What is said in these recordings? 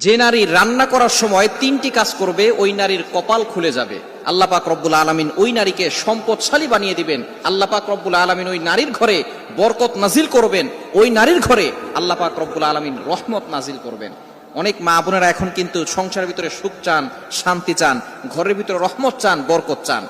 যে নারী রান্না করার সময় তিনটি কাজ করবে ওই নারীর কপাল খুলে যাবে। আল্লাহ পাক রব্বুল আলামিন ওই নারীকে সম্পদশালী বানিয়ে দিবেন। আল্লাহ পাক রব্বুল আলামিন ওই নারীর ঘরে বরকত নাজিল করবেন। ওই নারীর ঘরে আল্লাহ পাক রব্বুল আলামিন রহমত নাজিল করবেন। অনেক মা বোনেরা এখন কিন্তু সংসারের ভিতরে সুখ চান, শান্তি চান, ঘরের ভিতরে রহমত চান, বরকত চান।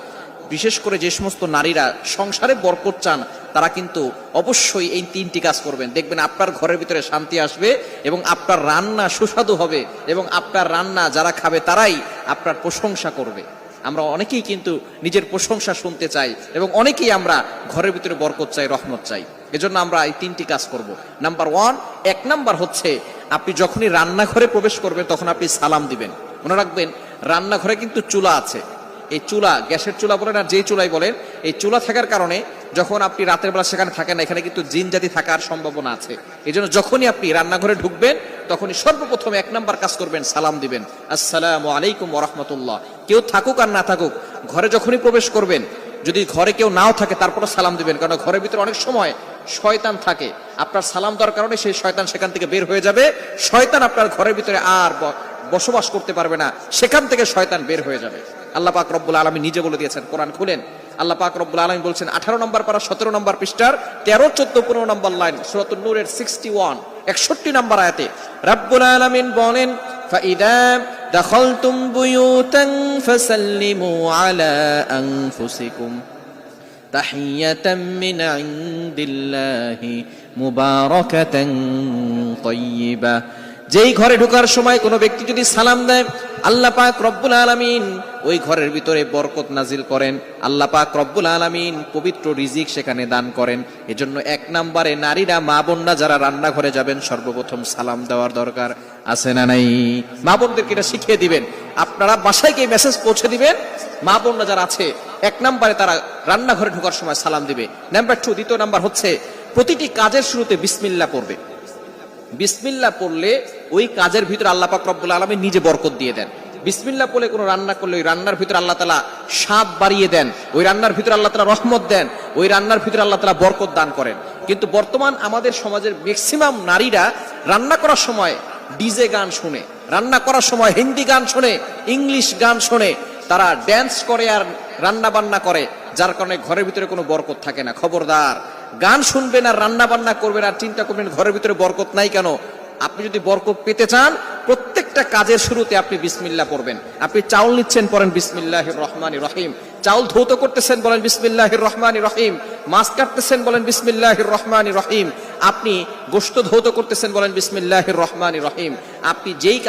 বিশেষ করে যে সমস্ত নারীরা সংসারে বরকত চান তারা কিন্তু অবশ্যই এই তিনটি কাজ করবেন। দেখবেন আপনার ঘরের ভিতরে শান্তি আসবে এবং আপনার রান্না সুস্বাদু হবে এবং আপনার রান্না যারা খাবে তারাই আপনার প্রশংসা করবে। আমরা অনেকেই কিন্তু নিজের প্রশংসা শুনতে চাই এবং অনেকেই আমরা ঘরের ভিতরে বরকত চাই, রহমত চাই। এজন্য আমরা এই তিনটি কাজ করব। নাম্বার ওয়ান, এক নাম্বার হচ্ছে আপনি যখনই রান্নাঘরে প্রবেশ করবেন তখন আপনি সালাম দিবেন। মনে রাখবেন রান্নাঘরে কিন্তু চুলা আছে। এই চুলা, গ্যাসের চুলা বলেন আর যেই চুলাই বলেন, এই চুলা থাকার কারণে যখন আপনি রাতের বেলা সেখানে থাকেন না, এখানে কিন্তু জিন জাতি থাকার সম্ভাবনা আছে। এই জন্য যখনই আপনি রান্নাঘরে ঢুকবেন তখনই সর্বপ্রথম এক নাম্বার কাজ করবেন, সালাম দিবেন, আসসালামু আলাইকুম ওয়া রাহমাতুল্লাহ। কেউ থাকুক আর না থাকুক, ঘরে যখনই প্রবেশ করবেন, যদি ঘরে কেউ নাও থাকে তারপরে সালাম দিবেন, কারণ ঘরের ভিতরে অনেক সময় শয়তান থাকে। আপনার সালাম দেওয়ার কারণে সেই শয়তান সেখান থেকে বের হয়ে যাবে। শয়তান আপনার ঘরের ভিতরে আর বসবাস করতে পারবে না, সেখান থেকে শয়তান বের হয়ে যাবে। আল্লাহ পাক রব্বুল আলামিন নিজে বলে দিয়েছেন, কোরআন খুলেন, আল্লাহ পাক রব্বুল আলামিন বলছেন 18 নম্বর পারা 17 নম্বর পৃষ্ঠার 13, 14, 15 নম্বর লাইন, সূরাতুন নূরের 61 নম্বর আয়াতে রব্বুল আলামিন বলেন, ফাইদা দাখালতুম বুয়ুতান ফাসাল্লিমু আলা আনফুসিকুম তাহিয়াতাম মিন ইনদিল্লাহি মুবারাকাতান তাইয়্যিবা। যেই ঘরে ঢোকার সময় কোনো ব্যক্তি যদি সালাম দেয়, আল্লাহ পাক রব্বুল আলামিন ওই ঘরের ভিতরে বরকত নাজিল করেন। আল্লাহ পাক রব্বুল আলামিন পবিত্র রিজিক সেখানে দান করেন। এজন্য এক নম্বরে নারীরা, মা বোনরা যারা রান্নাঘরে যাবেন সর্বপ্রথম সালাম দেওয়ার দরকার আছে না নাই? মা বোনদেরকে এটা শিখিয়ে দিবেন, আপনারা বাসায় গিয়ে মেসেজ পৌঁছে দিবেন। মা বোনরা যারা আছে এক নম্বরে তারা রান্নাঘরে ঢোকার সময় সালাম দিবে। নাম্বার 2, দ্বিতীয় নাম্বার হচ্ছে প্রতিটি কাজের শুরুতে বিসমিল্লাহ পড়বে। বিসমিল্লাহ পড়লে ওই কাজের ভিতরে আল্লাহ পাক রব্বুল আলামিন নিজে বরকত দিয়ে দেন। বিসমিল্লাহ পড়লে কোনো রান্না করলে ওই রান্নার ভিতরে আল্লাহ তাআলা স্বাদ বাড়িয়ে দেন, ওই রান্নার ভিতরে আল্লাহ তাআলা রহমত দেন, ওই রান্নার ভিতরে আল্লাহ তাআলা বরকত দান করেন। কিন্তু বর্তমান আমাদের সমাজের ম্যাক্সিমাম নারীরা রান্না করার সময় ডিজে গান শুনে, রান্না করার সময় হিন্দি গান শুনে, ইংলিশ গান শুনে, তারা ড্যান্স করে আর রান্না বান্না করে, যার কারণে ঘরের ভিতরে কোনো বরকত থাকে না। খবরদার, গান শুনবেন আর রান্না বান্না করবেন আর চিন্তা করবেন ঘরের ভিতরে বরকত নাই কেন। আপনি যদি বরকত পেতে চান, প্রত্যেকটা কাজের শুরুতে আপনি বিসমিল্লাহ পড়বেন। আপনি চাউল নিচ্ছেন, পড়েন বিসমিল্লাহির রহমানির রহিম। চাউল ধৌত করতেছেন, বলেন বিসমিল্লাহির রহমানির রহিম। মাছ কাটতেছেন, বলেন বিসমিল্লাহির রহমানির রহিম। আপনি গোশত ধৌত করতেছেন, বলেন বিসমিল্লাহির রহমানির রহিম। আপনি যেই কাজ